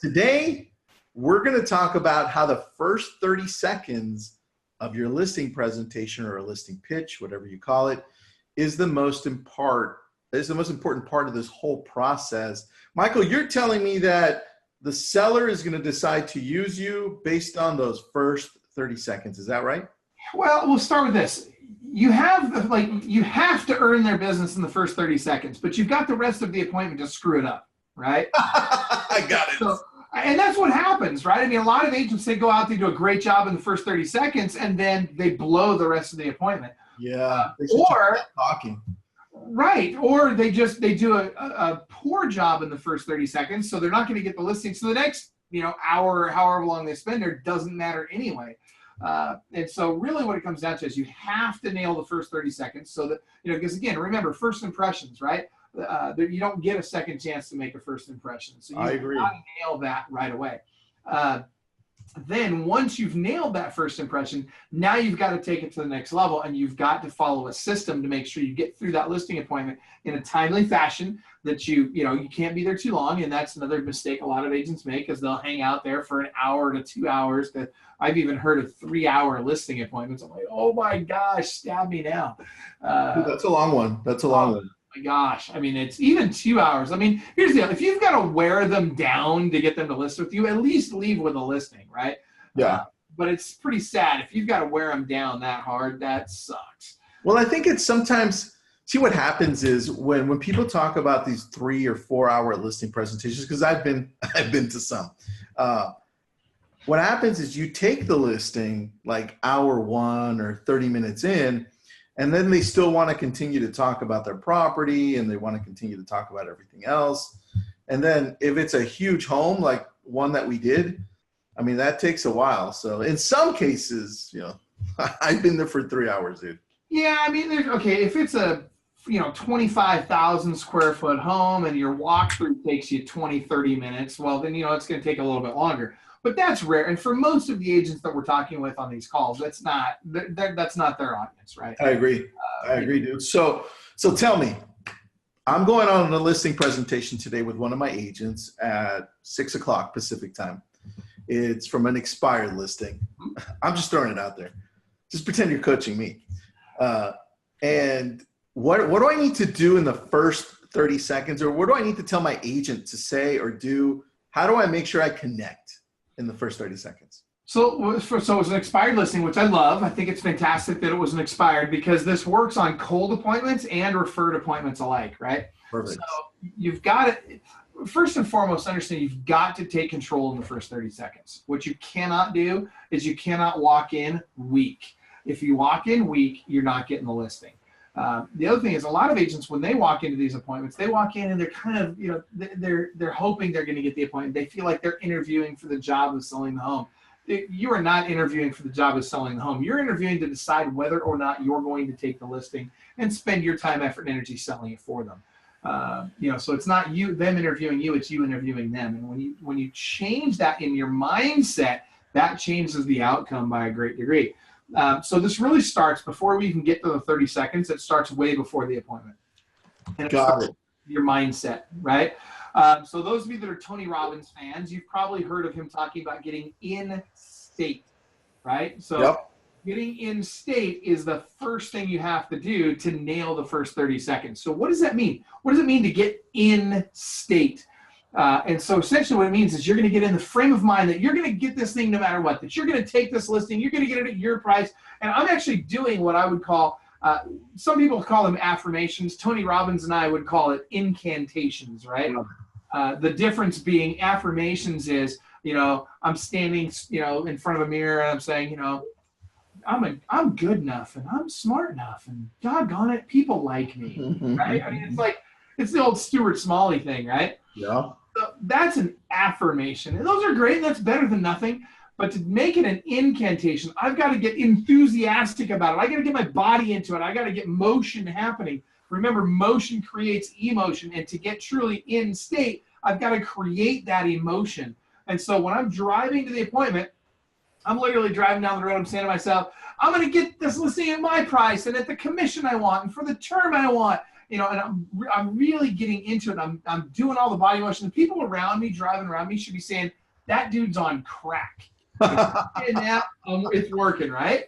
Today, we're going to talk about how the first 30 seconds of your listing presentation or a listing pitch, whatever you call it, is the most important part of this whole process. Michael, you're telling me that the seller is going to decide to use you based on those first 30 seconds. Is that right? Well, we'll start with this. You have to earn their business in the first 30 seconds, but you've got the rest of the appointment to screw it up, right? I got it. So, and that's what happens, right? I mean, a lot of agents, they go out, they do a great job in the first 30 seconds, and then they blow the rest of the appointment. Yeah. Or talking. Right. Or they do a poor job in the first 30 seconds, so they're not going to get the listing. So the next, hour or however long they spend there doesn't matter anyway. And so really what it comes down to is you have to nail the first 30 seconds so that, because again, remember, first impressions, right? You don't get a second chance to make a first impression. So you got to nail that right away. Then once you've nailed that first impression, now you've got to take it to the next level, and you've got to follow a system to make sure you get through that listing appointment in a timely fashion, that you can't be there too long. And that's another mistake a lot of agents make, is they'll hang out there for an hour to 2 hours. That I've even heard of 3-hour listing appointments. I'm like, oh my gosh, stab me now. That's a long one. That's a long one. My gosh, I mean, it's even 2 hours. I mean, here's the deal. If you've got to wear them down to get them to list with you, at least leave with a listing, right? Yeah. But it's pretty sad. If you've got to wear them down that hard, that sucks. Well, I think it's sometimes, see what happens is when people talk about these 3 or 4 hour listing presentations, because I've been to some, what happens is you take the listing like hour 1 or 30 minutes in, and then they still want to continue to talk about their property, and they want to continue to talk about everything else. And then if it's a huge home, like one that we did, I mean, that takes a while. So in some cases, I've been there for 3 hours, dude. Yeah, I mean, if it's a 25,000 square foot home and your walkthrough takes you 20, 30 minutes, well, then, it's going to take a little bit longer. But that's rare. And for most of the agents that we're talking with on these calls, that's not their audience, right? I agree. I agree, dude. So tell me, I'm going on a listing presentation today with one of my agents at 6 o'clock Pacific time. It's from an expired listing. I'm just throwing it out there. Just pretend you're coaching me. And what do I need to do in the first 30 seconds? Or what do I need to tell my agent to say or do? How do I make sure I connect in the first 30 seconds? So it was an expired listing, which I love. I think it's fantastic that it was an expired, because this works on cold appointments and referred appointments alike, right? Perfect. So you've got to, first and foremost, understand you've got to take control in the first 30 seconds. What you cannot do is you cannot walk in weak. If you walk in weak, you're not getting the listing. The other thing is, a lot of agents, when they walk into these appointments, they walk in and they're kind of, they're hoping they're going to get the appointment. They feel like they're interviewing for the job of selling the home. You are not interviewing for the job of selling the home. You're interviewing to decide whether or not you're going to take the listing and spend your time, effort, and energy selling it for them. So it's not them interviewing you, it's you interviewing them. And when you change that in your mindset, that changes the outcome by a great degree. So this really starts before we even get to the 30 seconds. It starts way before the appointment. And Got it. Your mindset, right? So those of you that are Tony Robbins fans, you've probably heard of him talking about getting in state, right? So yep. Getting in state is the first thing you have to do to nail the first 30 seconds. So what does that mean? What does it mean to get in state? And so essentially what it means is you're going to get in the frame of mind that you're going to get this thing no matter what, that you're going to take this listing, you're going to get it at your price. And I'm actually doing what I would call, some people call them affirmations. Tony Robbins and I would call it incantations, right? The difference being affirmations is, I'm standing, in front of a mirror and I'm saying, I'm good enough and I'm smart enough and doggone it, people like me, right? I mean, it's the old Stuart Smalley thing, right? Yeah. So that's an affirmation. And those are great. That's better than nothing. But to make it an incantation, I've got to get enthusiastic about it. I got to get my body into it. I got to get motion happening. Remember, motion creates emotion. And to get truly in state, I've got to create that emotion. And so when I'm driving to the appointment, I'm literally driving down the road. I'm saying to myself, I'm going to get this listing at my price and at the commission I want and for the term I want. and I'm really getting into it. I'm doing all the body motion. The people around me, driving around me, should be saying, that dude's on crack. It's working, right?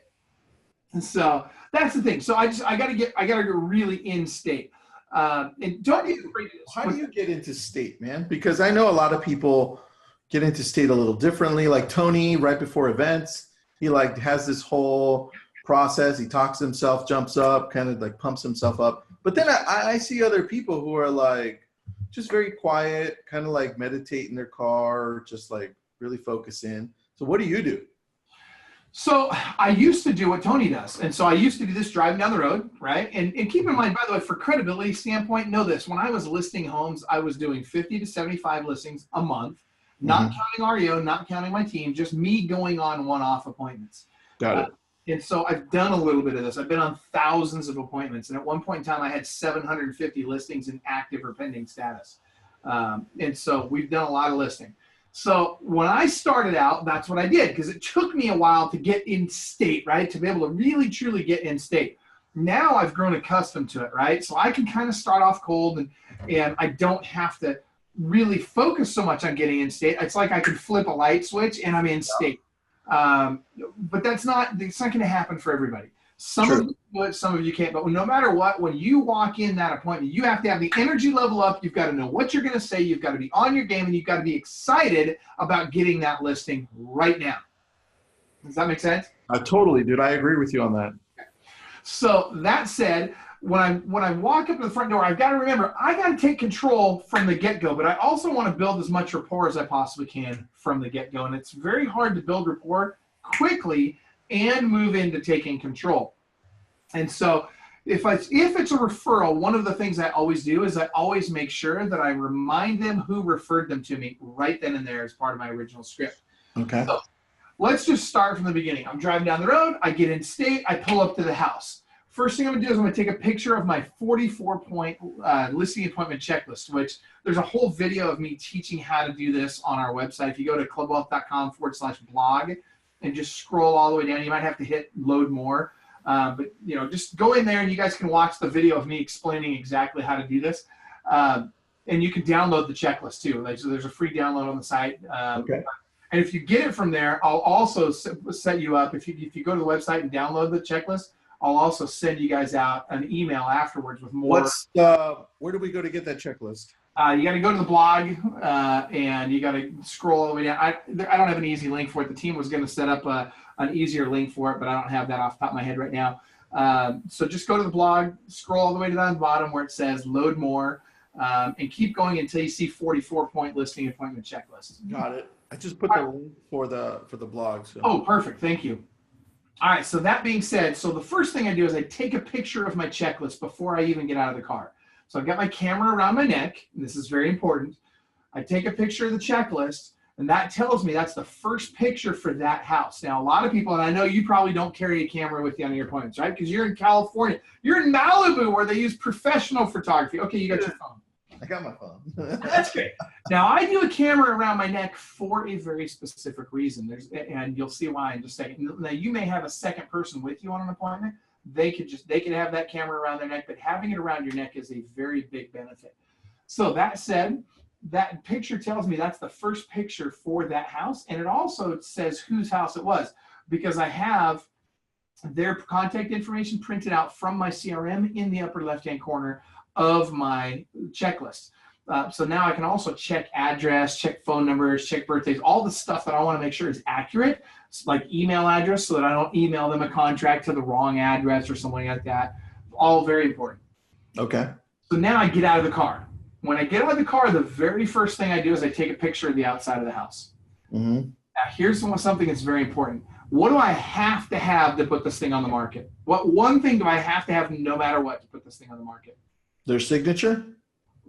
And so that's the thing. So I gotta get really in state. And don't get afraid of this. How do you get into state, man? Because I know a lot of people get into state a little differently. Like Tony, right before events, he like has this whole process. He talks to himself, jumps up, kind of like pumps himself up. But then I see other people who are like just very quiet, kind of like meditate in their car, just like really focus in. So what do you do? So I used to do what Tony does. And so I used to do this driving down the road, right? And keep in mind, by the way, for credibility standpoint, know this. When I was listing homes, I was doing 50 to 75 listings a month, not counting REO, not counting my team, just me going on one-off appointments. Got it. And so I've done a little bit of this. I've been on thousands of appointments. And at one point in time, I had 750 listings in active or pending status. And so we've done a lot of listing. So when I started out, that's what I did, because it took me a while to get in state, right? To be able to really, truly get in state. Now I've grown accustomed to it, right? So I can kind of start off cold and I don't have to really focus so much on getting in state. It's like I can flip a light switch and I'm in state. But it's not going to happen for everybody. Some of you do it, some of you can't. But no matter what, when you walk in that appointment, you have to have the energy level up. You've got to know what you're going to say. You've got to be on your game, and you've got to be excited about getting that listing right now. Does that make sense? Totally, dude. I agree with you on that. So that said, when I walk up to the front door, I've got to remember, I got to take control from the get-go, but I also want to build as much rapport as I possibly can from the get-go. And it's very hard to build rapport quickly and move into taking control. And so if it's a referral, one of the things I always do is I always make sure that I remind them who referred them to me right then and there as part of my original script. Okay. So let's just start from the beginning. I'm driving down the road. I get in state. I pull up to the house. First thing I'm going to do is I'm going to take a picture of my 44-point listing appointment checklist, which there's a whole video of me teaching how to do this on our website. If you go to clubwealth.com/blog, and just scroll all the way down. You might have to hit load more, but just go in there and you guys can watch the video of me explaining exactly how to do this. And you can download the checklist too. So there's a free download on the site. Okay. And if you get it from there, I'll also set you up. If you go to the website and download the checklist, I'll also send you guys out an email afterwards with more. Where do we go to get that checklist? You got to go to the blog and you got to scroll all the way down. I don't have an easy link for it. The team was going to set up an easier link for it, but I don't have that off the top of my head right now. So just go to the blog, scroll all the way down the bottom where it says load more, and keep going until you see 44-point listing appointment checklist. Got it. I just put the link for the blog. So. Oh, perfect. Thank you. All right. So that being said, so the first thing I do is I take a picture of my checklist before I even get out of the car. So I've got my camera around my neck. This is very important. I take a picture of the checklist, and that tells me that's the first picture for that house. Now, a lot of people, and I know you probably don't carry a camera with you on your appointments, right? Because you're in California. You're in Malibu where they use professional photography. Okay, you got your phone. I got my phone. That's great. Now, I do a camera around my neck for a very specific reason. And you'll see why in just a second. Now, you may have a second person with you on an appointment. They could have that camera around their neck, but having it around your neck is a very big benefit. So that said, that picture tells me that's the first picture for that house. And it also says whose house it was, because I have their contact information printed out from my CRM in the upper left-hand corner of my checklist. So now I can also check address, check phone numbers, check birthdays, all the stuff that I want to make sure is accurate, like email address, so that I don't email them a contract to the wrong address or something like that. All very important. Okay. So now I get out of the car. When I get out of the car, the very first thing I do is I take a picture of the outside of the house. Mm-hmm. Now, here's something that's very important. What do I have to put this thing on the market? What one thing do I have to have no matter what to put this thing on the market? Their signature?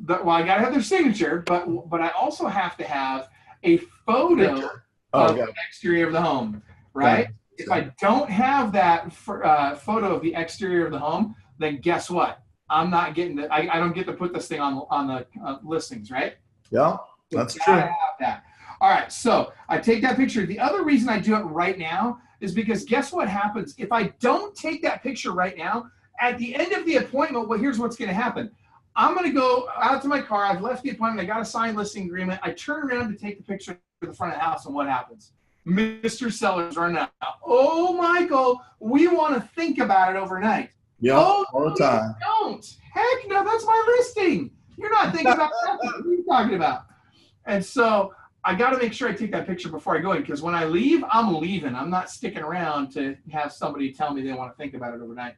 Well, I got to have their signature, but I also have to have a photo of the exterior of the home, right? If I don't have that photo of the exterior of the home, then guess what? I'm not getting it. I don't get to put this thing on the listings, right? Yeah, that's true. Have that. All right, so I take that picture. The other reason I do it right now is because guess what happens? If I don't take that picture right now, at the end of the appointment, well, here's what's going to happen. I'm going to go out to my car. I've left the appointment. I got a signed listing agreement. I turn around to take the picture of the front of the house, and what happens? Mr. Sellers run out. Oh, Michael, we want to think about it overnight. Yeah, oh, all the time. Don't. Heck no, that's my listing. You're not thinking about that. What are you talking about? And so I got to make sure I take that picture before I go in, because when I leave, I'm leaving. I'm not sticking around to have somebody tell me they want to think about it overnight.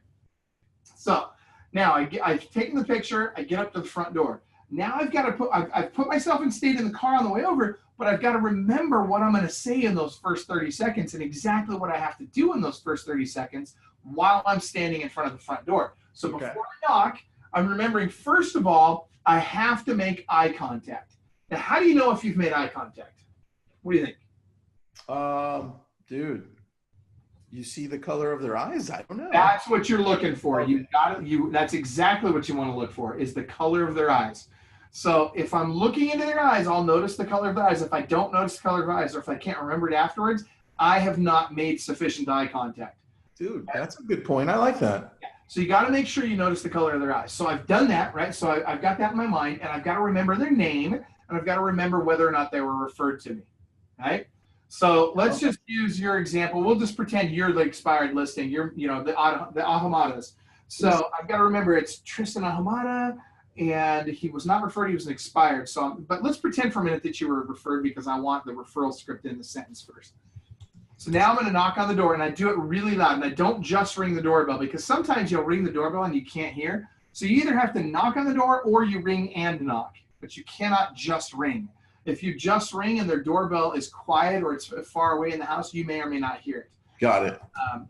So now I've taken the picture. I get up to the front door. Now I've got to I've put myself in state in the car on the way over, but I've got to remember what I'm going to say in those first 30 seconds and exactly what I have to do in those first 30 seconds while I'm standing in front of the front door. So before I knock, I'm remembering, first of all, I have to make eye contact. Now, how do you know if you've made eye contact? What do you think? Dude, you see the color of their eyes? I don't know. That's what you're looking for. You got it. That's exactly what you want to look for, is the color of their eyes. So if I'm looking into their eyes, I'll notice the color of their eyes. If I don't notice the color of their eyes, or if I can't remember it afterwards, I have not made sufficient eye contact. Dude, that's a good point. I like that. Yeah. So you got to make sure you notice the color of their eyes. So I've done that, right? So I've got that in my mind, and I've got to remember their name, and I've got to remember whether or not they were referred to me, right? So let's just use your example. We'll just pretend you're the expired listing. You're, the Ahamadas. So I've got to remember it's Tristan Ahamada, and he was not referred. He was an expired. So, but let's pretend for a minute that you were referred, because I want the referral script in the sentence first. So now I'm going to knock on the door, and I do it really loud, and I don't just ring the doorbell, because sometimes you'll ring the doorbell and you can't hear. So you either have to knock on the door or you ring and knock, but you cannot just ring. If you just ring and their doorbell is quiet or it's far away in the house, you may or may not hear it. Got it.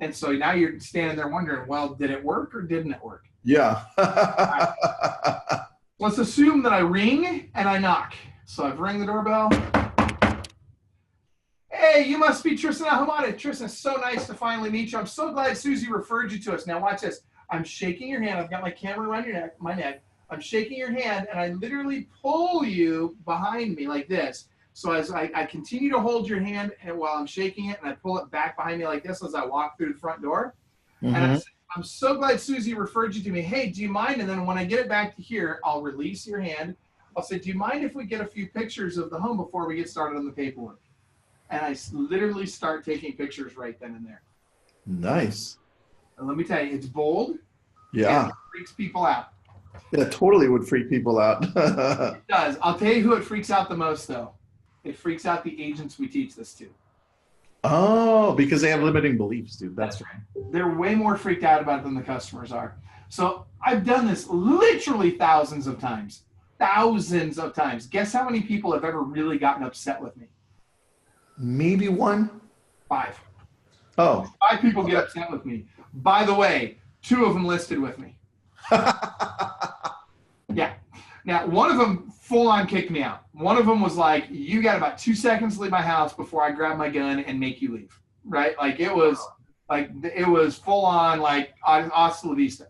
And so now you're standing there wondering, well, did it work or didn't it work? Yeah. Right. Let's assume that I ring and I knock. So I've rang the doorbell. Hey, you must be Tristan Ahamada. Tristan, so nice to finally meet you. I'm so glad Susie referred you to us. Now watch this. I'm shaking your hand. I've got my camera around my neck. I'm shaking your hand, and I literally pull you behind me like this. So as I continue to hold your hand, and while I'm shaking it, and I pull it back behind me like this as I walk through the front door. Mm-hmm. And I say, I'm so glad Susie referred you to me. Hey, do you mind? And then when I get it back to here, I'll release your hand. I'll say, do you mind if we get a few pictures of the home before we get started on the paperwork? And I literally start taking pictures right then and there. Nice. And let me tell you, it's bold. Yeah. And it freaks people out. Yeah, totally would freak people out. It does. I'll tell you who it freaks out the most, though. It freaks out the agents we teach this to. Oh, because they have limiting beliefs, dude. That's right. They're way more freaked out about it than the customers are. So I've done this literally thousands of times. Thousands of times. Guess how many people have ever really gotten upset with me? Maybe 1? 5. Oh. 5 people get upset with me. By the way, 2 of them listed with me. Yeah. Now, one of them full on kicked me out. One of them was like, you got about 2 seconds to leave my house before I grab my gun and make you leave. Right? Like it was full on like hasta la vista.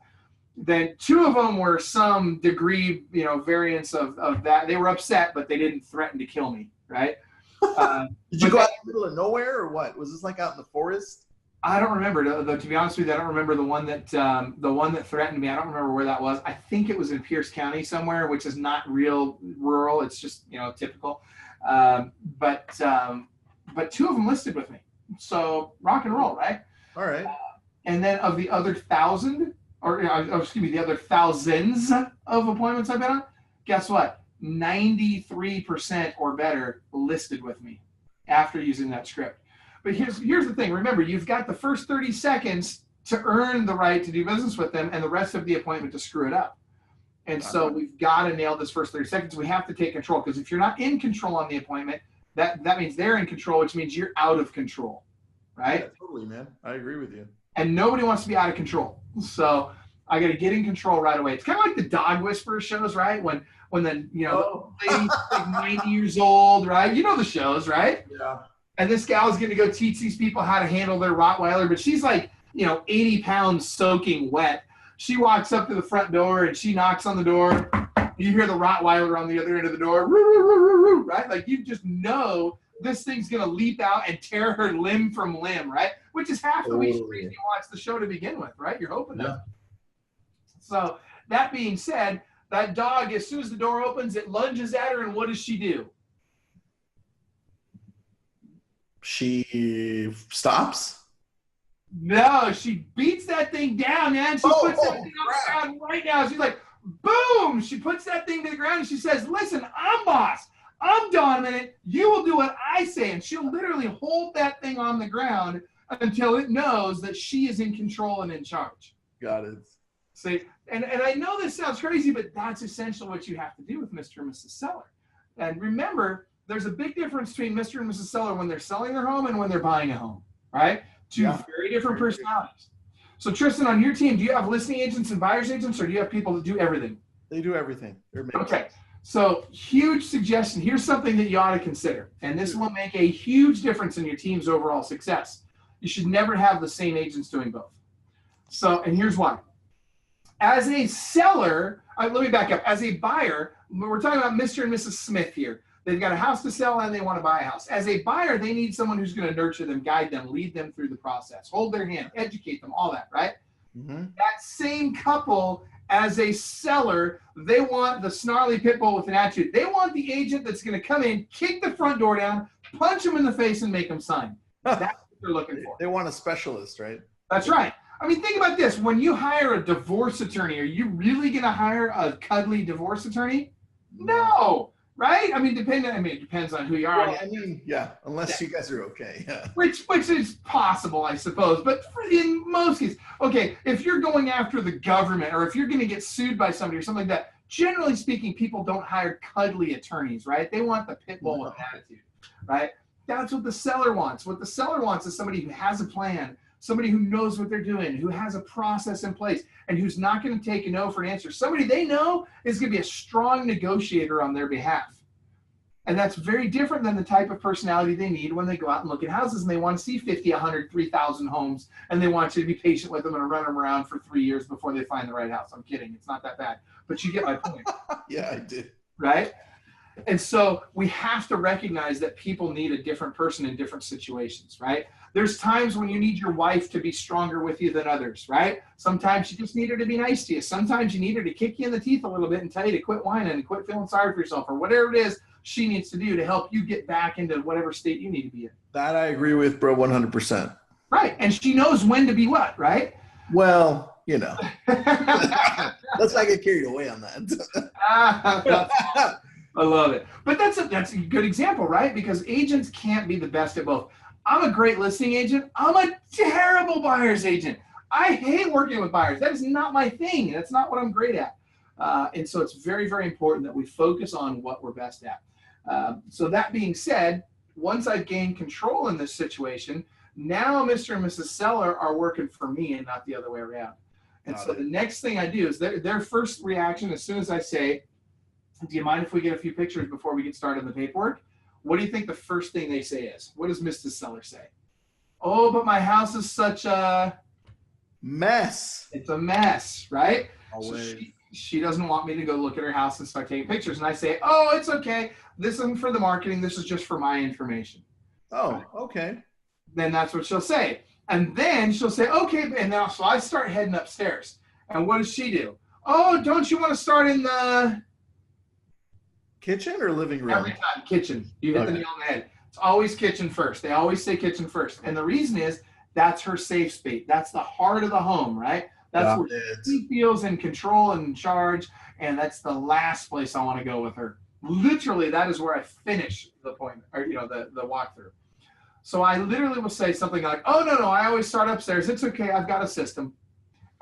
Then 2 of them were some degree, variance of that. They were upset, but they didn't threaten to kill me. Right? Did you go out in the middle of nowhere or what? Was this like out in the forest? I don't remember. Though, to be honest with you, I don't remember the one that threatened me. I don't remember where that was. I think it was in Pierce County somewhere, which is not real rural. It's just typical. But 2 of them listed with me. So rock and roll, right? All right. And then of the other 1,000, the other thousands of appointments I've been on, guess what? 93% or better listed with me after using that script. But here's the thing. Remember, you've got the first 30 seconds to earn the right to do business with them and the rest of the appointment to screw it up. And so we've got to nail this first 30 seconds. We have to take control, because if you're not in control on the appointment, that means they're in control, which means you're out of control, right? Yeah, totally, man. I agree with you. And nobody wants to be out of control. So I got to get in control right away. It's kind of like the dog whisperer shows, right? When the the lady's like 90 years old, right? You know the shows, right? Yeah. And this gal's going to go teach these people how to handle their Rottweiler, but she's like, 80 pounds soaking wet. She walks up to the front door and she knocks on the door. You hear the Rottweiler on the other end of the door, right? Like you just know this thing's going to leap out and tear her limb from limb, right? Which is half the reason you watch the show to begin with, right? You're hoping that. So that being said, That dog, as soon as the door opens, it lunges at her, and what does she do? She stops. No, she beats that thing down, man. She puts that thing on the ground right now. She's like, boom! She puts that thing to the ground and she says, listen, I'm boss. I'm dominant. You will do what I say. And she'll literally hold that thing on the ground until it knows that she is in control and in charge. Got it. See, and I know this sounds crazy, but that's essentially what you have to do with Mr. and Mrs. Seller. And remember, there's a big difference between Mr. and Mrs. Seller when they're selling their home and when they're buying a home, right? Two very different personalities. So Tristan, on your team, do you have listing agents and buyer's agents, or do you have people that do everything? They do everything. Okay. So huge suggestion. Here's something that you ought to consider. And this will make a huge difference in your team's overall success. You should never have the same agents doing both. So, and here's why. As a seller, let me back up. As a buyer, we're talking about Mr. and Mrs. Smith here. They've got a house to sell and they want to buy a house. As a buyer, they need someone who's going to nurture them, guide them, lead them through the process, hold their hand, educate them, all that, right? Mm-hmm. That same couple, as a seller, they want the snarly pit bull with an attitude. They want the agent that's going to come in, kick the front door down, punch them in the face, and make them sign. That's what they're looking for. They want a specialist, right? That's right. I mean, think about this. When you hire a divorce attorney, are you really going to hire a cuddly divorce attorney? No. Right? I mean, it depends on who you are. Well, I mean, yeah, unless you guys are okay. Yeah. Which is possible, I suppose. But in most cases, okay, if you're going after the government or if you're going to get sued by somebody or something like that, generally speaking, people don't hire cuddly attorneys, right? They want the pit bull with attitude, right? That's what the seller wants. What the seller wants is somebody who has a plan, somebody who knows what they're doing, who has a process in place, and who's not going to take a no for an answer. Somebody they know is going to be a strong negotiator on their behalf. And that's very different than the type of personality they need when they go out and look at houses and they want to see 50, 100, 3,000 homes, and they want you to be patient with them and run them around for 3 years before they find the right house. I'm kidding. It's not that bad. But you get my point. Yeah, I did. Right? And so we have to recognize that people need a different person in different situations, right? There's times when you need your wife to be stronger with you than others, right? Sometimes you just need her to be nice to you. Sometimes you need her to kick you in the teeth a little bit and tell you to quit whining and quit feeling sorry for yourself, or whatever it is she needs to do to help you get back into whatever state you need to be in. That I agree with, bro, 100%. Right. And she knows when to be what, right? Well, you know. Let's not get carried away on that. I love it. But that's a good example, right? Because agents can't be the best at both. I'm a great listing agent. I'm a terrible buyer's agent. I hate working with buyers. That is not my thing. That's not what I'm great at. And so it's very, very important that we focus on what we're best at. So that being said, once I've gained control in this situation, now Mr. and Mrs. Seller are working for me and not the other way around. And so the next thing I do is their first reaction, as soon as I say, do you mind if we get a few pictures before we get started on the paperwork? What do you think the first thing they say is? What does Mrs. Seller say? Oh, but my house is such a mess. It's a mess, right? Always. So she doesn't want me to go look at her house and start taking pictures. And I say, oh, it's okay. This isn't for the marketing. This is just for my information. Oh, okay. Then that's what she'll say. And then she'll say, okay. And now, so I start heading upstairs. And what does she do? Oh, don't you want to start in the kitchen or living room? Every time, kitchen. You hit the nail on the head. It's always kitchen first. They always say kitchen first. And the reason is that's her safe space. That's the heart of the home, right? That's where she feels in control and in charge. And that's the last place I want to go with her. Literally, that is where I finish the appointment, or the walkthrough. So I literally will say something like, oh, no, I always start upstairs. It's okay. I've got a system.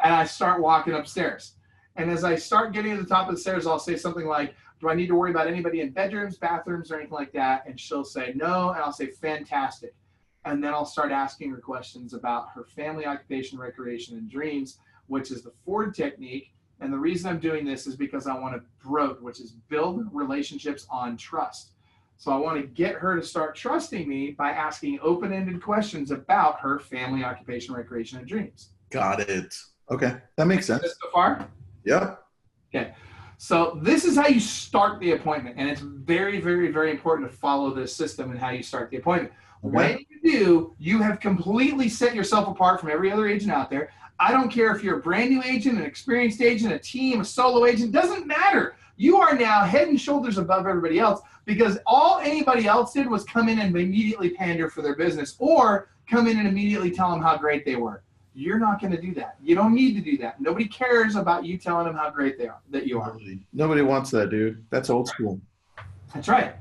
And I start walking upstairs. And as I start getting to the top of the stairs, I'll say something like, do I need to worry about anybody in bedrooms, bathrooms, or anything like that? And she'll say no, and I'll say fantastic. And then I'll start asking her questions about her family, occupation, recreation, and dreams, which is the Ford technique. And the reason I'm doing this is because I want to broach, which is build relationships on trust. So I want to get her to start trusting me by asking open-ended questions about her family, occupation, recreation, and dreams. Got it. Okay, that makes sense. So far? Yep. Okay. So this is how you start the appointment, and it's very, very, very important to follow this system and how you start the appointment. Okay. When you do, you have completely set yourself apart from every other agent out there. I don't care if you're a brand new agent, an experienced agent, a team, a solo agent, doesn't matter. You are now head and shoulders above everybody else because all anybody else did was come in and immediately pander for their business or come in and immediately tell them how great they were. You're not going to do that. You don't need to do that. Nobody cares about you telling them how great they are, that you are. Nobody wants that, dude. That's old school. That's right.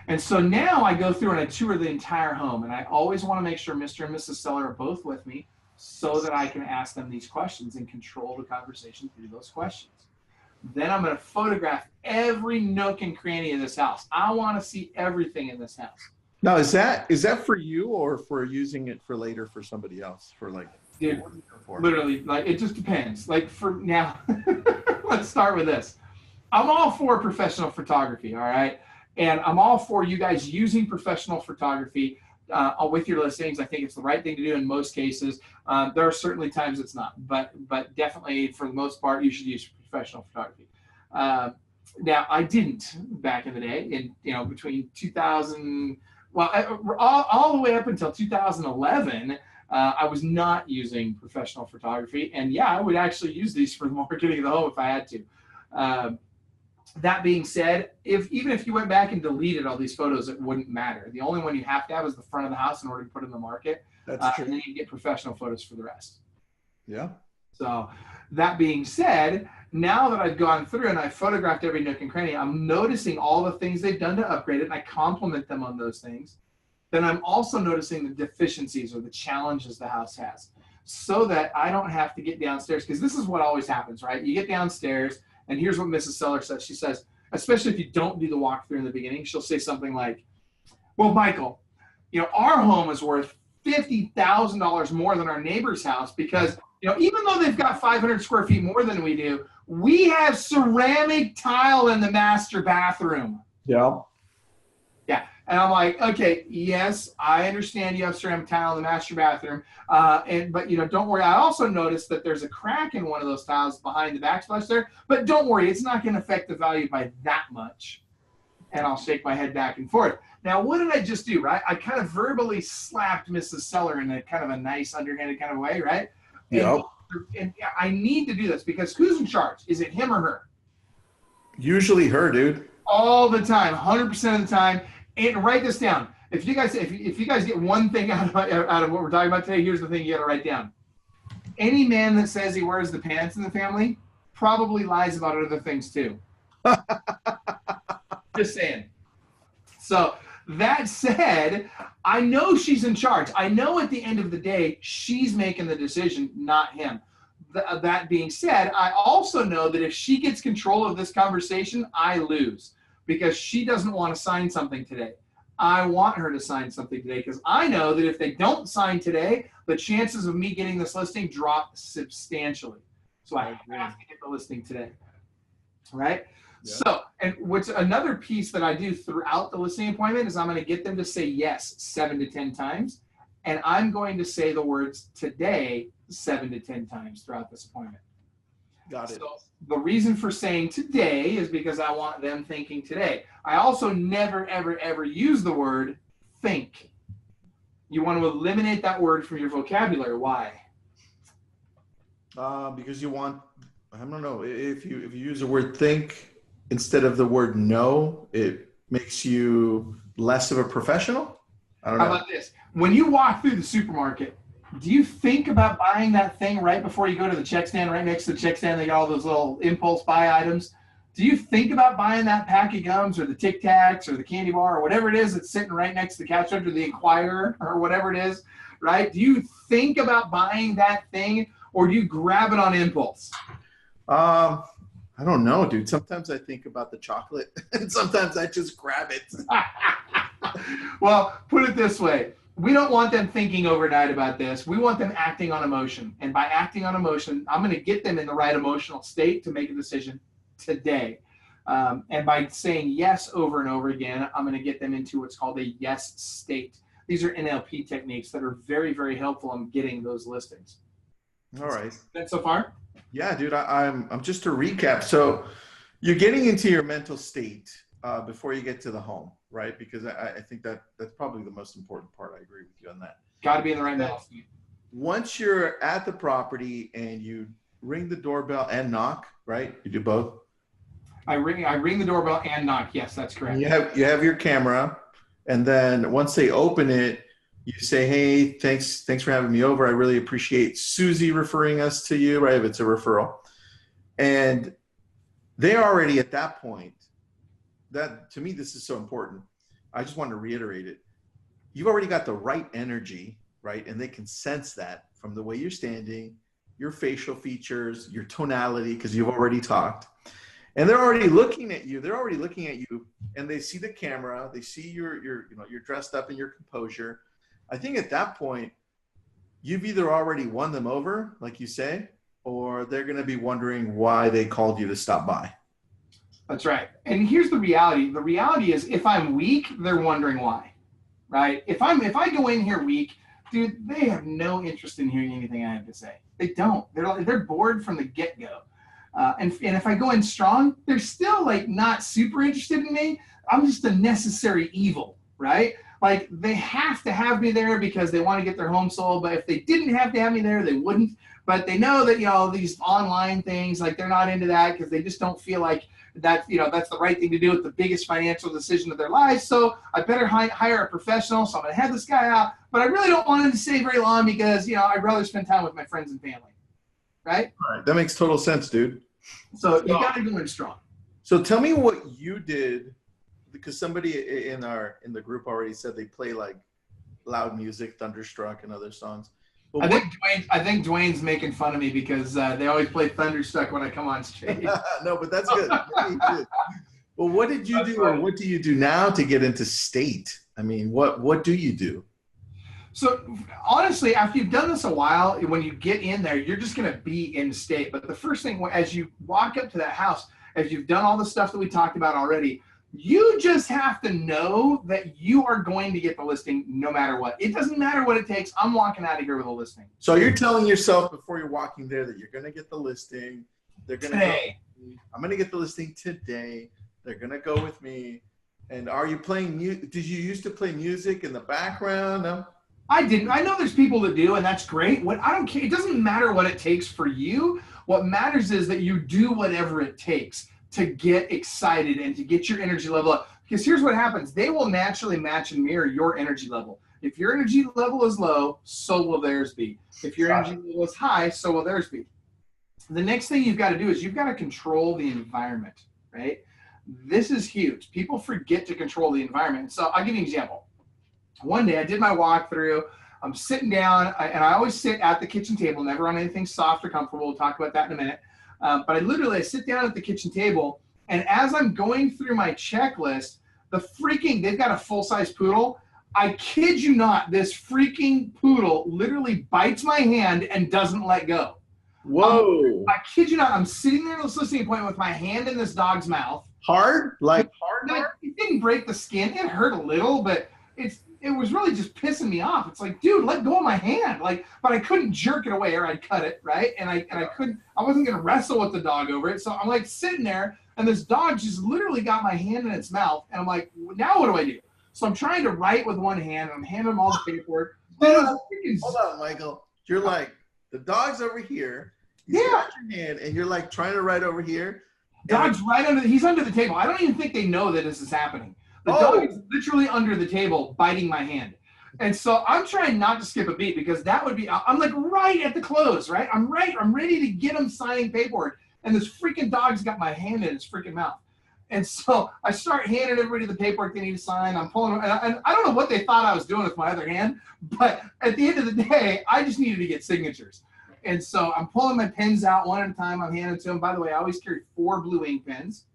And so now I go through and I tour the entire home, and I always want to make sure Mr. and Mrs. Seller are both with me so that I can ask them these questions and control the conversation through those questions. Then I'm going to photograph every nook and cranny of this house. I want to see everything in this house. Now, is that for you or for using it for later for somebody else? For like, dude, literally, like it just depends. Like for now, let's start with this. I'm all for professional photography, all right? And I'm all for you guys using professional photography with your listings. I think it's the right thing to do in most cases. There are certainly times it's not, but definitely for the most part, you should use professional photography. Now, I didn't back in the day, between 2000, all the way up until 2011. I was not using professional photography, and yeah, I would actually use these for the marketing of the home if I had to. That being said, even if you went back and deleted all these photos, it wouldn't matter. The only one you have to have is the front of the house in order to put in the market. That's true. And then you get professional photos for the rest. Yeah. So that being said, now that I've gone through and I've photographed every nook and cranny, I'm noticing all the things they've done to upgrade it, and I compliment them on those things. Then I'm also noticing the deficiencies or the challenges the house has so that I don't have to get downstairs, because this is what always happens, right? You get downstairs, and here's what Mrs. Seller says. She says, especially if you don't do the walkthrough in the beginning, she'll say something like, well, Michael, our home is worth $50,000 more than our neighbor's house because, even though they've got 500 square feet more than we do, we have ceramic tile in the master bathroom. Yeah. Yeah. And I'm like, okay, yes, I understand you have ceramic tile in the master bathroom. But don't worry. I also noticed that there's a crack in one of those tiles behind the backsplash there, but don't worry, it's not going to affect the value by that much. And I'll shake my head back and forth. Now, what did I just do, right? I kind of verbally slapped Mrs. Seller in a kind of a nice underhanded kind of way, right? Yep. And I need to do this because who's in charge? Is it him or her? Usually her, dude. All the time, 100% of the time. And write this down. If you guys get one thing out of what we're talking about today, here's the thing you got to write down. Any man that says he wears the pants in the family probably lies about other things too. Just saying. So that said, I know she's in charge. I know at the end of the day, she's making the decision, not him. That being said, I also know that if she gets control of this conversation, I lose. Because she doesn't want to sign something today. I want her to sign something today because I know that if they don't sign today, the chances of me getting this listing drop substantially. So I have to get the listing today, right? Yeah. So, and what's another piece that I do throughout the listing appointment is I'm going to get them to say yes 7 to 10 times, and I'm going to say the words today 7 to 10 times throughout this appointment. Got it. So the reason for saying today is because I want them thinking today. I also never, ever, ever use the word think. You want to eliminate that word from your vocabulary. Why? Because you want, I don't know, if you use the word think instead of the word no, it makes you less of a professional? I don't know. How about this? When you walk through the supermarket, do you think about buying that thing right before you go to the check stand? Right next to the check stand, they got all those little impulse buy items. Do you think about buying that pack of gums or the Tic Tacs or the candy bar or whatever it is that's sitting right next to the cash register, the Inquirer or whatever it is, right? Do you think about buying that thing or do you grab it on impulse? I don't know, dude. Sometimes I think about the chocolate and sometimes I just grab it. Well, put it this way. We don't want them thinking overnight about this. We want them acting on emotion. And by acting on emotion, I'm going to get them in the right emotional state to make a decision today. And by saying yes over and over again, I'm going to get them into what's called a yes state. These are NLP techniques that are very, very helpful in getting those listings. All right. That so far? Yeah, dude, I'm just to recap. So you're getting into your mental state before you get to the home, right? Because I think that's probably the most important part. I agree with you on that. Got to be in the right mental state. once you're at the property and you ring the doorbell and knock, right? You do both. I ring the doorbell and knock. Yes, that's correct. You have your camera, and then once they open it, you say, "Hey, thanks for having me over. I really appreciate Susie referring us to you." Right? If it's a referral, and they're already at that point. That to me, this is so important. I just want to reiterate it. You've already got the right energy, right? And they can sense that from the way you're standing, your facial features, your tonality, because you've already talked. And they're already looking at you. They're already looking at you, and they see the camera. They see you're dressed up in your composure. I think at that point, you've either already won them over, like you say, or they're going to be wondering why they called you to stop by. That's right. And here's the reality. The reality is, if I'm weak, they're wondering why, right? If I go in here weak, dude, they have no interest in hearing anything I have to say. They don't. They're bored from the get-go. And if I go in strong, they're still like not super interested in me. I'm just a necessary evil, right? Like they have to have me there because they want to get their home sold. But if they didn't have to have me there, they wouldn't. But they know that, these online things, like they're not into that because they just don't feel like that's the right thing to do with the biggest financial decision of their lives. So I better hire a professional. So I'm going to have this guy out, but I really don't want him to stay very long because, I'd rather spend time with my friends and family. Right? All right. That makes total sense, dude. So you got to go in strong. So tell me what you did, because somebody in the group already said they play like loud music, Thunderstruck and other songs. Well, I think Dwayne's making fun of me because they always play Thunderstruck when I come on stage. No, but that's good. Well, what did you do, or what do you do now to get into state? I mean, what do you do? So honestly, after you've done this a while, when you get in there, you're just going to be in state. But the first thing, as you walk up to that house, as you've done all the stuff that we talked about already, you just have to know that you are going to get the listing no matter what. It doesn't matter what it takes. I'm walking out of here with a listing. So you're telling yourself before you're walking there that you're going to get the listing. They're going to I'm going to get the listing today. They're going to go with me. And are you playing music? Did you used to play music in the background? No? I didn't. I know there's people that do, and that's great. I don't care. It doesn't matter what it takes for you. What matters is that you do whatever it takes to get excited and to get your energy level up. Because here's what happens. They will naturally match and mirror your energy level. If your energy level is low, so will theirs be. If your energy level is high, so will theirs be. The next thing you've got to do is you've got to control the environment, right? This is huge. People forget to control the environment. So I'll give you an example. One day I did my walkthrough. I'm sitting down, and I always sit at the kitchen table, never on anything soft or comfortable. We'll talk about that in a minute. But I sit down at the kitchen table, and as I'm going through my checklist, they've got a full-size poodle. I kid you not, this freaking poodle literally bites my hand and doesn't let go. Whoa. I kid you not, I'm sitting there in this listening appointment with my hand in this dog's mouth. Hard? Like hard? It didn't break the skin. It hurt a little, but it was really just pissing me off. It's like, dude, let go of my hand. But I couldn't jerk it away or I'd cut it, right? And I wasn't gonna wrestle with the dog over it. So I'm like sitting there, and this dog just literally got my hand in its mouth, and I'm like, now what do I do? So I'm trying to write with one hand, and I'm handing him all the paperwork. Hold on, Michael. You're like, the dog's over here. He's got your hand, and you're like trying to write over here. Dog's he's under the table. I don't even think they know that this is happening. The dog is literally under the table biting my hand. And so I'm trying not to skip a beat because that would be, I'm like right at the close, right? I'm ready to get him signing paperwork. And this freaking dog's got my hand in his freaking mouth. And so I start handing everybody the paperwork they need to sign. I'm pulling them, and I don't know what they thought I was doing with my other hand, but at the end of the day, I just needed to get signatures. And so I'm pulling my pens out one at a time. I'm handing it to them. By the way, I always carry 4 blue ink pens.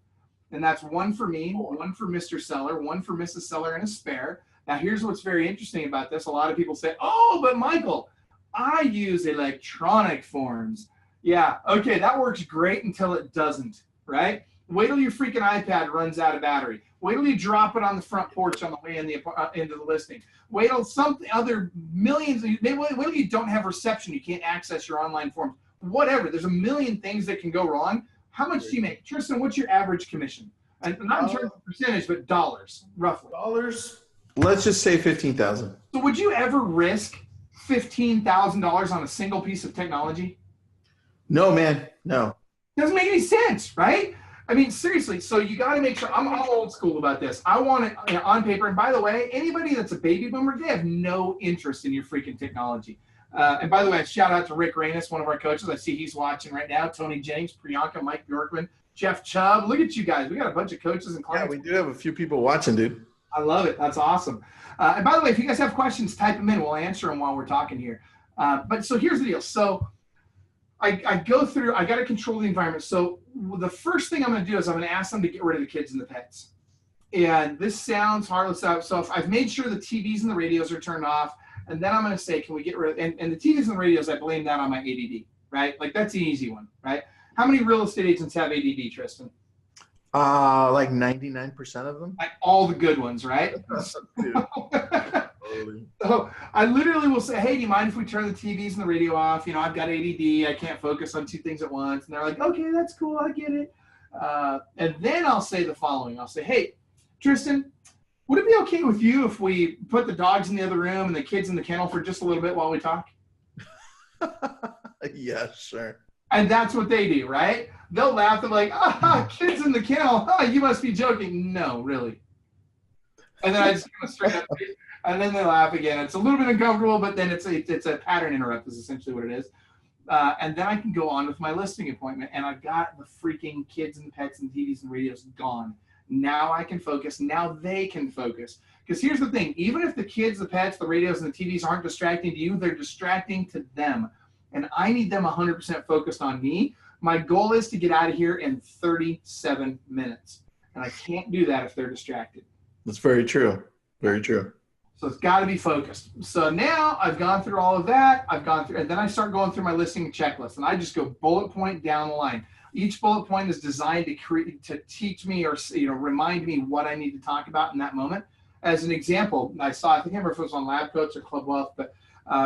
And that's one for me, one for Mr. Seller, one for Mrs. Seller, and a spare. Now, here's what's very interesting about this. A lot of people say, oh, but Michael, I use electronic forms. Yeah, okay, that works great until it doesn't, right? Wait till your freaking iPad runs out of battery. Wait till you drop it on the front porch on the way into the listing. Wait till something other millions, wait till you don't have reception. You can't access your online forms. Whatever, there's a million things that can go wrong. How much do you make? Tristan, what's your average commission? And not in terms of percentage, but dollars, roughly. Dollars? Let's just say $15,000. So would you ever risk $15,000 on a single piece of technology? No, man. No. Doesn't make any sense, right? I mean, seriously. So you got to make sure. I'm old school about this. I want it on paper. And by the way, anybody that's a baby boomer, they have no interest in your freaking technology. And by the way, shout out to Rick Reynes, one of our coaches. I see he's watching right now. Tony Jennings, Priyanka, Mike Bjorkman, Jeff Chubb. Look at you guys. We got a bunch of coaches and clients. Yeah, we do have a few people watching, dude. I love it. That's awesome. And by the way, if you guys have questions, type them in. We'll answer them while we're talking here. But so here's the deal. So I go through, I got to control the environment. So the first thing I'm going to do is I'm going to ask them to get rid of the kids and the pets. And this sounds heartless. So if I've made sure the TVs and the radios are turned off, and then I'm going to say, can we get rid of, and the TVs and the radios, I blame that on my ADD, right? Like that's the easy one, right? How many real estate agents have ADD, Tristan? Like 99% of them. Like all the good ones, right? So I literally will say, hey, do you mind if we turn the TVs and the radio off? You know, I've got ADD. I can't focus on two things at once. And they're like, okay, that's cool. I get it. And then I'll say the following. I'll say, hey, Tristan, would it be okay with you if we put the dogs in the other room and the kids in the kennel for just a little bit while we talk? Yeah, sure. And that's what they do, right? They'll laugh. They're like, kids in the kennel. You must be joking. No, really. And then I just give them a straight up face. And then they laugh again. It's a little bit uncomfortable, but then it's a pattern interrupt is essentially what it is. And then I can go on with my listing appointment, and I've got the freaking kids and pets and TVs and radios gone. Now I can focus. Now they can focus. Because here's the thing. Even if the kids, the pets, the radios, and the TVs aren't distracting to you, they're distracting to them. And I need them 100% focused on me. My goal is to get out of here in 37 minutes. And I can't do that if they're distracted. That's very true. Very true. So it's got to be focused. So now I've gone through all of that. I've gone through, and then I start going through my listing checklist, and I just go bullet point down the line. Each bullet point is designed to teach me or remind me what I need to talk about in that moment. As an example, I can't remember if it was on Lab Coats or Club Wealth, but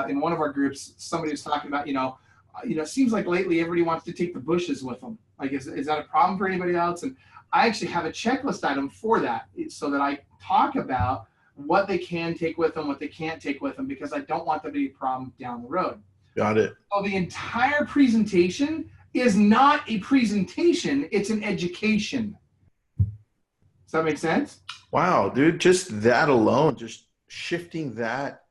in one of our groups, somebody was talking about, it seems like lately everybody wants to take the bushes with them. Like, is that a problem for anybody else? And I actually have a checklist item for that, so that I talk about what they can take with them, what they can't take with them, because I don't want them to be a problem down the road. Got it. So the entire presentation is not a presentation, it's an education. Does that make sense? Wow, dude, just that alone, just shifting that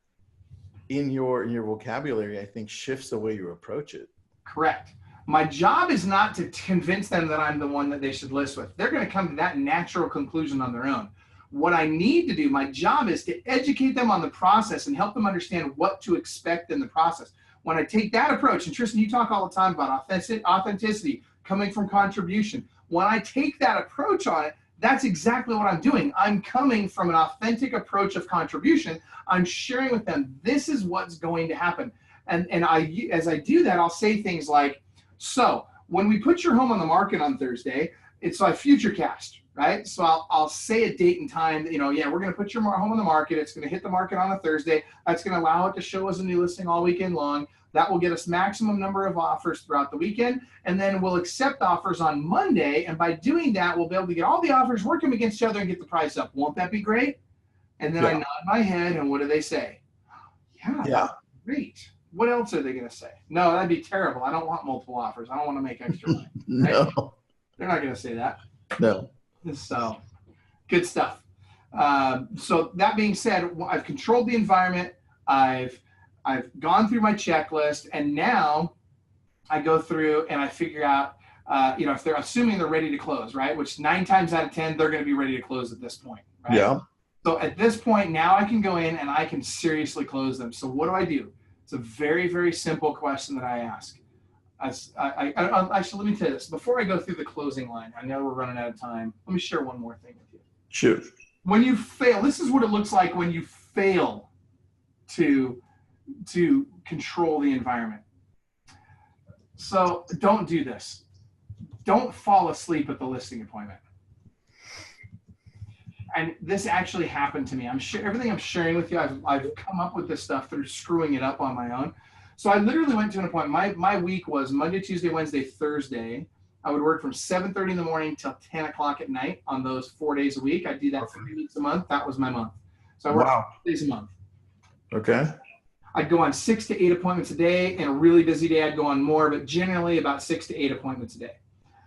in your vocabulary, I think shifts the way you approach it. Correct. My job is not to convince them that I'm the one that they should list with. They're going to come to that natural conclusion on their own. What I need to do, my job is to educate them on the process and help them understand what to expect in the process. When I take that approach, and Tristan, you talk all the time about authenticity coming from contribution. When I take that approach on it, that's exactly what I'm doing. I'm coming from an authentic approach of contribution. I'm sharing with them, this is what's going to happen. And as I do that, I'll say things like, so when we put your home on the market on Thursday, it's like future cast, right? So I'll say a date and time that, we're going to put your home on the market. It's going to hit the market on a Thursday. That's going to allow it to show us a new listing all weekend long. That will get us maximum number of offers throughout the weekend. And then we'll accept offers on Monday. And by doing that, we'll be able to get all the offers working against each other and get the price up. Won't that be great? And then I nod my head, and what do they say? Yeah. Great. What else are they going to say? No, that'd be terrible. I don't want multiple offers. I don't want to make extra money. No. Right? They're not going to say that. No. So good stuff. So that being said, I've controlled the environment. I've gone through my checklist, and now I go through and I figure out, if they're assuming they're ready to close, right? Which 9 times out of 10, they're going to be ready to close at this point, right? Yeah. So at this point, now I can go in and I can seriously close them. So what do? It's a very, very simple question that I ask. Actually, let me tell you this. Before I go through the closing line, I know we're running out of time. Let me share one more thing with you. Sure. When you fail, this is what it looks like when you fail to control the environment. So don't do this. Don't fall asleep at the listing appointment. And this actually happened to me. Everything I'm sharing with you, I've come up with this stuff through screwing it up on my own. So I literally went to an appointment. My week was Monday, Tuesday, Wednesday, Thursday. I would work from 7:30 in the morning till 10 o'clock at night on those 4 days a week. I do that 3 weeks a month. That was my month. So I worked 4 days a month. Okay. I'd go on 6 to 8 appointments a day. In a really busy day, I'd go on more, but generally about 6 to 8 appointments a day.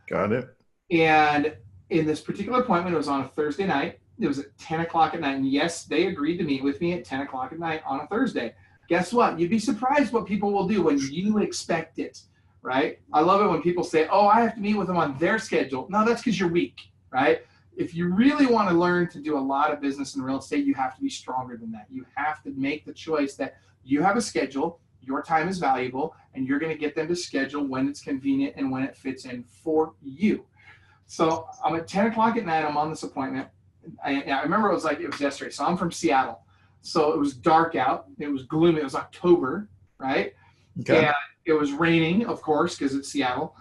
Got it. And in this particular appointment, it was on a Thursday night. It was at 10 o'clock at night. And yes, they agreed to meet with me at 10 o'clock at night on a Thursday. Guess what? You'd be surprised what people will do when you expect it, right? I love it when people say, oh, I have to meet with them on their schedule. No, that's because you're weak, right? If you really want to learn to do a lot of business in real estate, you have to be stronger than that. You have to make the choice that you have a schedule, your time is valuable, and you're going to get them to schedule when it's convenient and when it fits in for you. So I'm at 10 o'clock at night. I'm on this appointment. I remember it was yesterday. So I'm from Seattle. So it was dark out. It was gloomy. It was October, right? Okay. And it was raining, of course, because it's Seattle.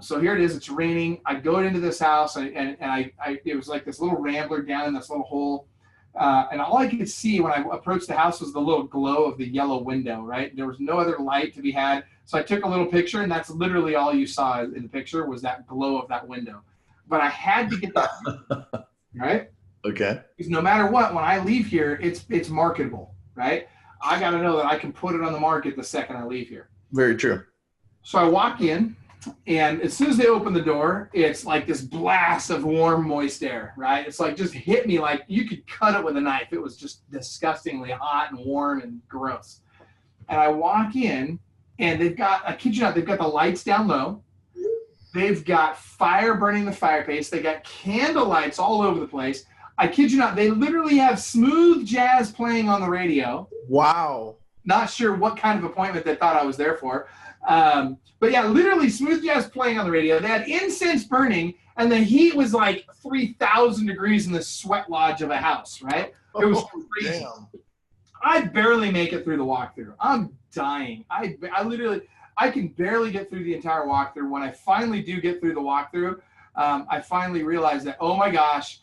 So here it is. It's raining. I go into this house, and it was like this little rambler down in this little hole. And all I could see when I approached the house was the little glow of the yellow window, right? There was no other light to be had. So I took a little picture, and that's literally all you saw in the picture was that glow of that window. But I had to get that, right? Okay. Because no matter what, when I leave here, it's marketable, right? I got to know that I can put it on the market the second I leave here. Very true. So I walk in, and as soon as they open the door, it's like this blast of warm, moist air, right? It's like just hit me like you could cut it with a knife. It was just disgustingly hot and warm and gross. And I walk in, and they've got, I kid you not, they've got the lights down low. They've got fire burning the fireplace. They got candle lights all over the place. I kid you not, they literally have smooth jazz playing on the radio. Wow. Not sure what kind of appointment they thought I was there for. But yeah, literally smooth jazz playing on the radio. They had incense burning, and the heat was like 3,000 degrees in the sweat lodge of a house, right? It was crazy. Damn. I barely make it through the walkthrough. I'm dying. I can barely get through the entire walkthrough. When I finally do get through the walkthrough, I finally realize that, oh my gosh,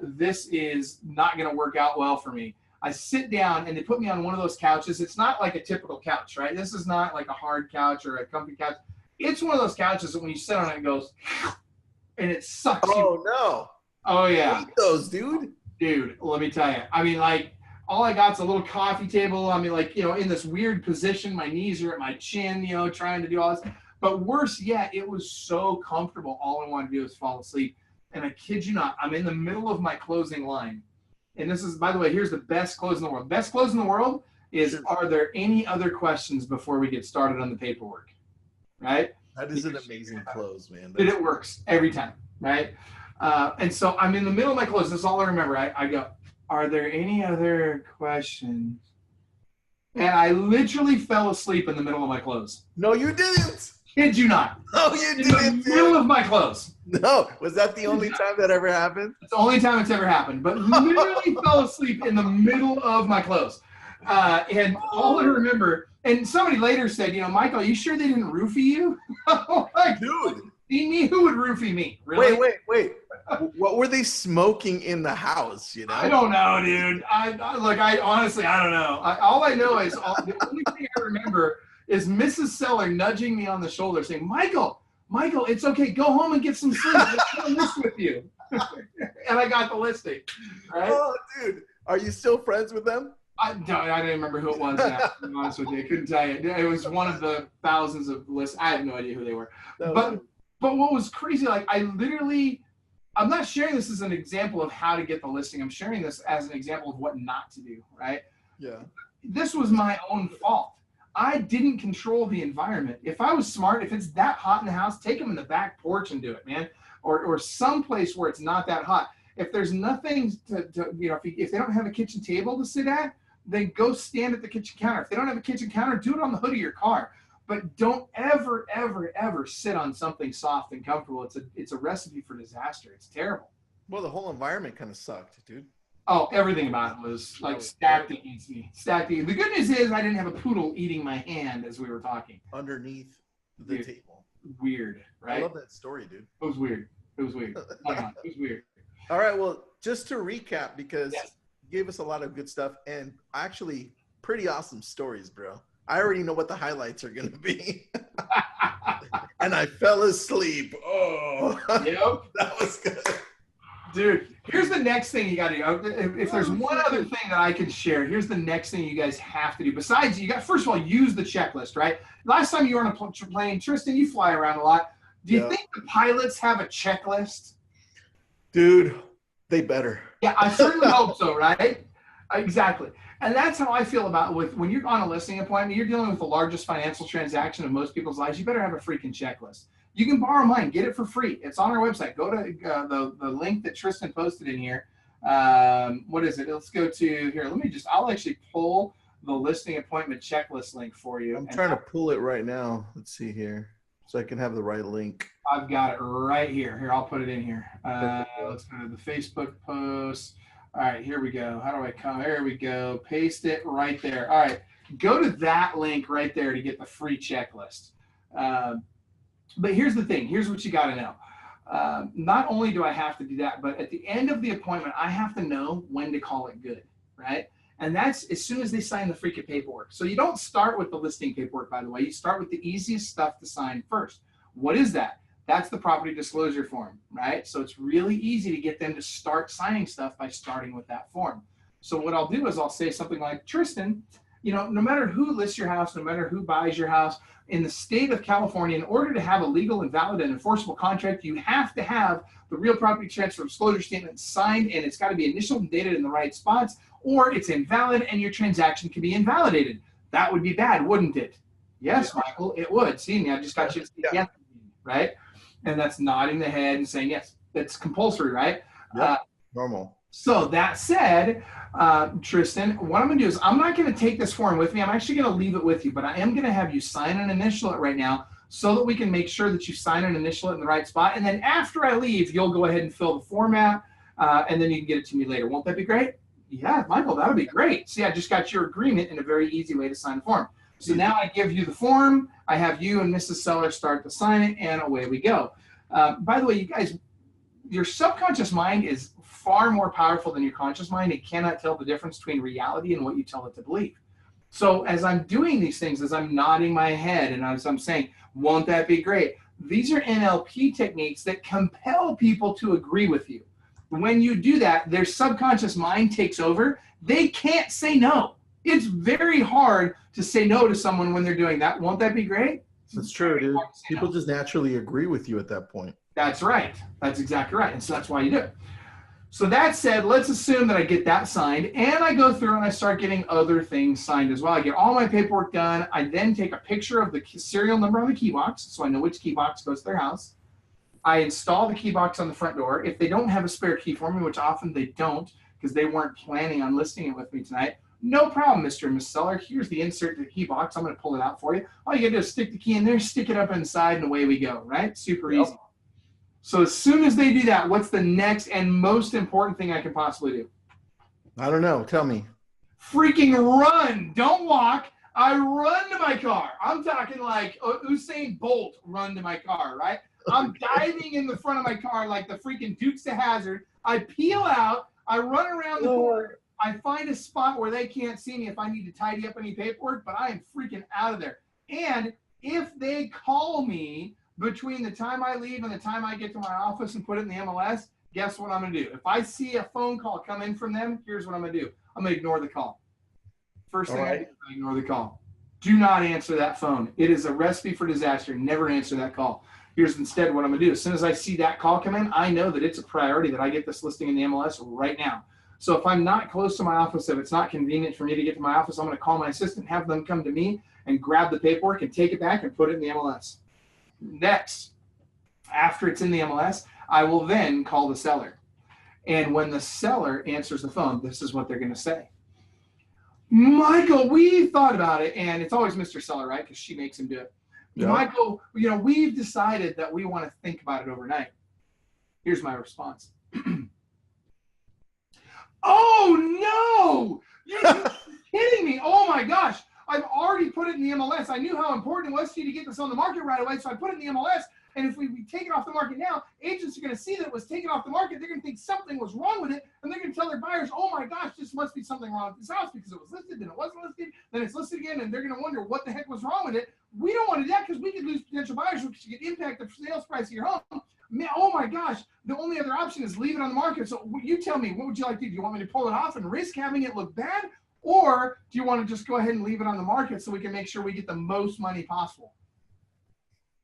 this is not going to work out well for me. I sit down, and they put me on one of those couches. It's not like a typical couch, right? This is not like a hard couch or a comfy couch. It's one of those couches that when you sit on it, it goes, and it sucks you. Oh, no. Oh, I yeah. hate those, dude. Dude, let me tell you. I mean, like, all I got's a little coffee table. I mean, like, you know, in this weird position, my knees are at my chin, you know, trying to do all this. But worse yet, it was so comfortable. All I wanted to do was fall asleep. And I kid you not, I'm in the middle of my closing line. And this is, by the way, here's the best close in the world. Best close in the world is, are there any other questions before we get started on the paperwork? Right? That is an amazing close, man. And it works every time, right? And so I'm in the middle of my close. That's all I remember. I go, are there any other questions? And I literally fell asleep in the middle of my close. No, you didn't. Kid you not. No, you In didn't. the middle of my close. No. Was that the only time that ever happened? It's the only time it's ever happened. But literally fell asleep in the middle of my close. And all I remember, and somebody later said, you know, Michael, are you sure they didn't roofie you? Like, Dude. me? Who would roofie me? Really? Wait. What were they smoking in the house, you know? I don't know, dude. I honestly, I don't know. All I know is the only thing I remember is Mrs. Seller nudging me on the shoulder saying, Michael, it's okay. Go home and get some sleep. Let's get a list with you. And I got the listing, right? Oh, dude. Are you still friends with them? I didn't remember who it was now, to be honest with you. I couldn't tell you. It was one of the thousands of lists. I have no idea who they were. But what was crazy, like I'm not sharing this as an example of how to get the listing. I'm sharing this as an example of what not to do, right? Yeah. This was my own fault. I didn't control the environment. If I was smart, if it's that hot in the house, take them in the back porch and do it, man. Or someplace where it's not that hot. If there's nothing to you know, if they don't have a kitchen table to sit at, then go stand at the kitchen counter. If they don't have a kitchen counter, do it on the hood of your car. But don't ever, ever, ever sit on something soft and comfortable. It's a recipe for disaster. It's terrible. Well, the whole environment kind of sucked, dude. Oh, everything about it was like stacked against me. Stacked against. The good news is I didn't have a poodle eating my hand as we were talking. Underneath the table. Weird, right? I love that story, dude. It was weird. It was weird. It was weird. All right, well, just to recap, because Yes. you gave us a lot of good stuff and actually pretty awesome stories, bro. I already know what the highlights are going to be. And I fell asleep. Oh, Yep. that was good. Dude, here's the next thing you got to do. If there's one other thing that I can share, here's the next thing you guys have to do. Besides, you got, first of all, use the checklist, right? Last time you were on a plane, Tristan, you fly around a lot. Do you think the pilots have a checklist? Dude, they better. Yeah, I certainly hope so, right? Exactly. And that's how I feel about when you're on a listing appointment, you're dealing with the largest financial transaction of most people's lives. You better have a freaking checklist. You can borrow mine, get it for free. It's on our website. Go to the link that Tristan posted in here. What is it? Let's go to here. I'll actually pull the listing appointment checklist link for you. I'm trying to pull it right now. Let's see here. So I can have the right link. I've got it right here. Here, I'll put it in here. Let's go to the Facebook post. All right, here we go. How do I come? There we go. Paste it right there. All right, go to that link right there to get the free checklist. But here's the thing. Here's what you got to know. Not only do I have to do that, but at the end of the appointment, I have to know when to call it good, right? And that's as soon as they sign the freaking paperwork. So you don't start with the listing paperwork, by the way. You start with the easiest stuff to sign first. What is that? That's the property disclosure form, right? So it's really easy to get them to start signing stuff by starting with that form. So what I'll do is I'll say something like, Tristan, no matter who lists your house, no matter who buys your house, in the state of California, in order to have a legal and valid and enforceable contract, you have to have the real property transfer disclosure statement signed, and it's got to be initialed and dated in the right spots, or it's invalid and your transaction can be invalidated. That would be bad, wouldn't it? Yes, Michael, it would. See, I just got you to say yes, right? And that's nodding the head and saying yes. It's compulsory, right? Normal. So that said, Tristan, what I'm going to do is I'm not going to take this form with me. I'm actually going to leave it with you, but I am going to have you sign and initial it right now so that we can make sure that you sign and initial it in the right spot. And then after I leave, you'll go ahead and fill the form out, and then you can get it to me later. Won't that be great? Yeah, Michael, that'll be great. See, I just got your agreement in a very easy way to sign the form. So now I give you the form. I have you and Mrs. Seller start to sign it, and away we go. By the way, you guys, your subconscious mind is far more powerful than your conscious mind. It cannot tell the difference between reality and what you tell it to believe. So as I'm doing these things, as I'm nodding my head and as I'm saying, won't that be great? These are NLP techniques that compel people to agree with you. When you do that, their subconscious mind takes over. They can't say no. It's very hard to say no to someone when they're doing that. Won't that be great? That's true, dude. People just naturally agree with you at that point. That's right. That's exactly right. And so that's why you do it. So that said, let's assume that I get that signed, and I go through and I start getting other things signed as well. I get all my paperwork done. I then take a picture of the serial number on the key box so I know which key box goes to their house. I install the key box on the front door. If they don't have a spare key for me, which often they don't because they weren't planning on listing it with me tonight, no problem, Mr. and Miss Seller. Here's the insert to the key box. I'm going to pull it out for you. All you got to do is stick the key in there, stick it up inside, and away we go, right? Super easy. So as soon as they do that, what's the next and most important thing I can possibly do? I don't know. Tell me. Freaking run. Don't walk. I run to my car. I'm talking like Usain Bolt run to my car, right? I'm diving in the front of my car like the freaking Dukes of Hazzard. I peel out. I run around the corner. I find a spot where they can't see me if I need to tidy up any paperwork, but I am freaking out of there. And if they call me between the time I leave and the time I get to my office and put it in the MLS, guess what I'm going to do? If I see a phone call come in from them, here's what I'm going to do. I'm going to ignore the call. First thing I do is I ignore the call. Do not answer that phone. It is a recipe for disaster. Never answer that call. Here's instead what I'm going to do. As soon as I see that call come in, I know that it's a priority that I get this listing in the MLS right now. So if I'm not close to my office, if it's not convenient for me to get to my office, I'm going to call my assistant, have them come to me and grab the paperwork and take it back and put it in the MLS. Next, after it's in the MLS, I will then call the seller. And when the seller answers the phone, this is what they're going to say. Michael, we thought about it, and it's always Mr. Seller, right? Because she makes him do it. Yeah. Michael, we've decided that we want to think about it overnight. Here's my response. Oh, no! You're kidding me. Oh, my gosh. I've already put it in the MLS. I knew how important it was for you to get this on the market right away, so I put it in the MLS. And if we take it off the market now, agents are going to see that it was taken off the market. They're going to think something was wrong with it, and they're going to tell their buyers, oh, my gosh, this must be something wrong with this house because it was listed, then it wasn't listed, then it's listed again, and they're going to wonder what the heck was wrong with it. We don't want to do that because we could lose potential buyers, which could impact the sales price of your home. Man, oh my gosh, the only other option is leave it on the market. So you tell me, what would you like to do? Do you want me to pull it off and risk having it look bad? Or do you want to just go ahead and leave it on the market so we can make sure we get the most money possible?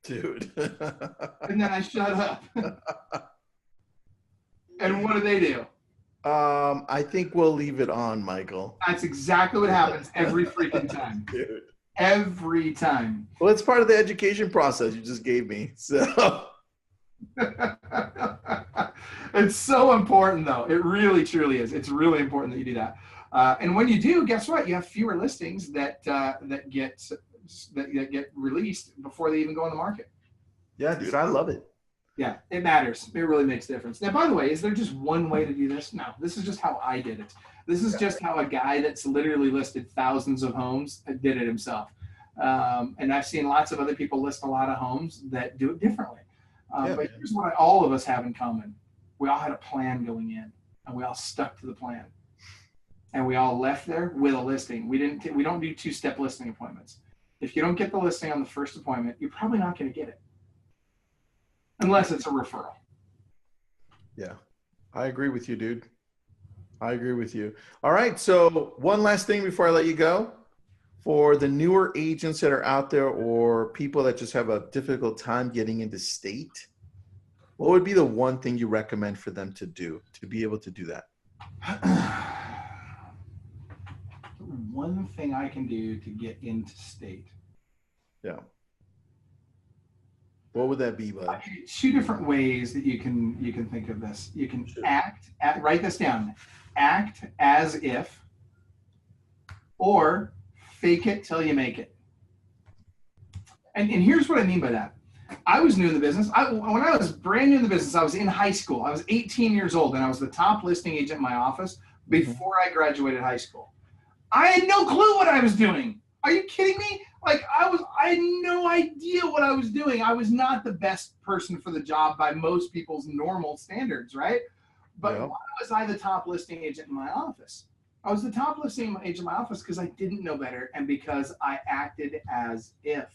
Dude. And then I shut up. And what do? I think we'll leave it on, Michael. That's exactly what happens every freaking time. Dude. Every time. Well, it's part of the education process you just gave me. So it's so important, though. It really, truly is. It's really important that you do that. And when you do, guess what? You have fewer listings that get released before they even go on the market. Yeah, dude, I love it. Yeah, it matters. It really makes a difference. Now, by the way, is there just one way to do this? No, this is just how I did it. This is just how a guy that's literally listed thousands of homes did it himself. And I've seen lots of other people list a lot of homes that do it differently. But here's what all of us have in common. We all had a plan going in, and we all stuck to the plan. And we all left there with a listing. We don't do two-step listing appointments. If you don't get the listing on the first appointment, you're probably not going to get it. Unless it's a referral. Yeah, I agree with you, dude. I agree with you. All right, so one last thing before I let you go. For the newer agents that are out there or people that just have a difficult time getting into state, what would be the one thing you recommend for them to do to be able to do that? One thing I can do to get into state. Yeah. What would that be, bud? Two different ways that you can think of this. You can write this down. Act as if, or fake it till you make it. And here's what I mean by that. I was new in the business. When I was brand new in the business, I was in high school. I was 18 years old, and I was the top listing agent in my office before I graduated high school. I had no clue what I was doing. Are you kidding me? Like I had no idea what I was doing. I was not the best person for the job by most people's normal standards, right? But why was I the top listing agent in my office? I was the top listing agent in my office because I didn't know better and because I acted as if.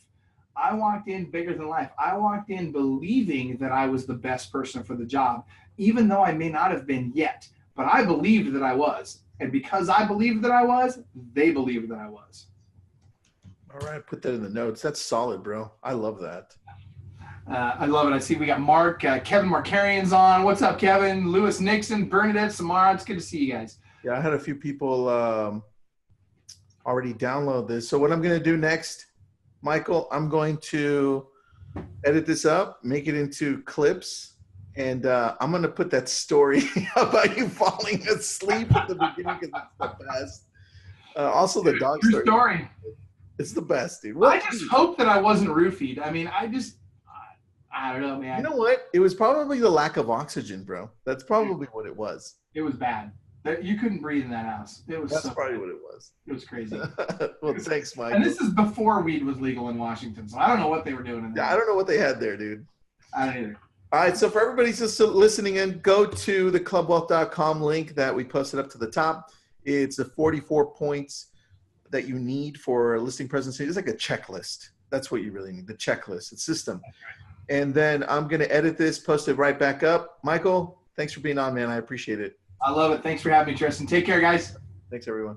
I walked in bigger than life. I walked in believing that I was the best person for the job, even though I may not have been yet. But I believed that I was. And because I believed that I was, they believed that I was. All right, put that in the notes. That's solid, bro. I love that. I love it. I see we got Mark, Kevin Markarian's on. What's up, Kevin? Lewis Nixon, Bernadette, Samara. It's good to see you guys. Yeah, I had a few people already download this. So what I'm going to do next, Michael, I'm going to edit this up, make it into clips, and I'm going to put that story about you falling asleep at the beginning because it's the best. Also, the dog story. It's the best, dude. I just hope that I wasn't roofied. I mean, I don't know, man. You know what? It was probably the lack of oxygen, bro. That's probably what it was. It was bad. You couldn't breathe in that house. That's probably what it was. It was crazy. Well, thanks, Mike. And this is before weed was legal in Washington, so I don't know what they were doing in there. Yeah, I don't know what they had there, dude. I don't either. All right, so for everybody just listening in, go to the clubwealth.com link that we posted up to the top. It's the 44 points that you need for a listing presentation. It's like a checklist. That's what you really need, the checklist, it's system. And then I'm going to edit this, post it right back up. Michael, thanks for being on, man. I appreciate it. I love it. Thanks for having me, Tristan. Take care, guys. Thanks, everyone.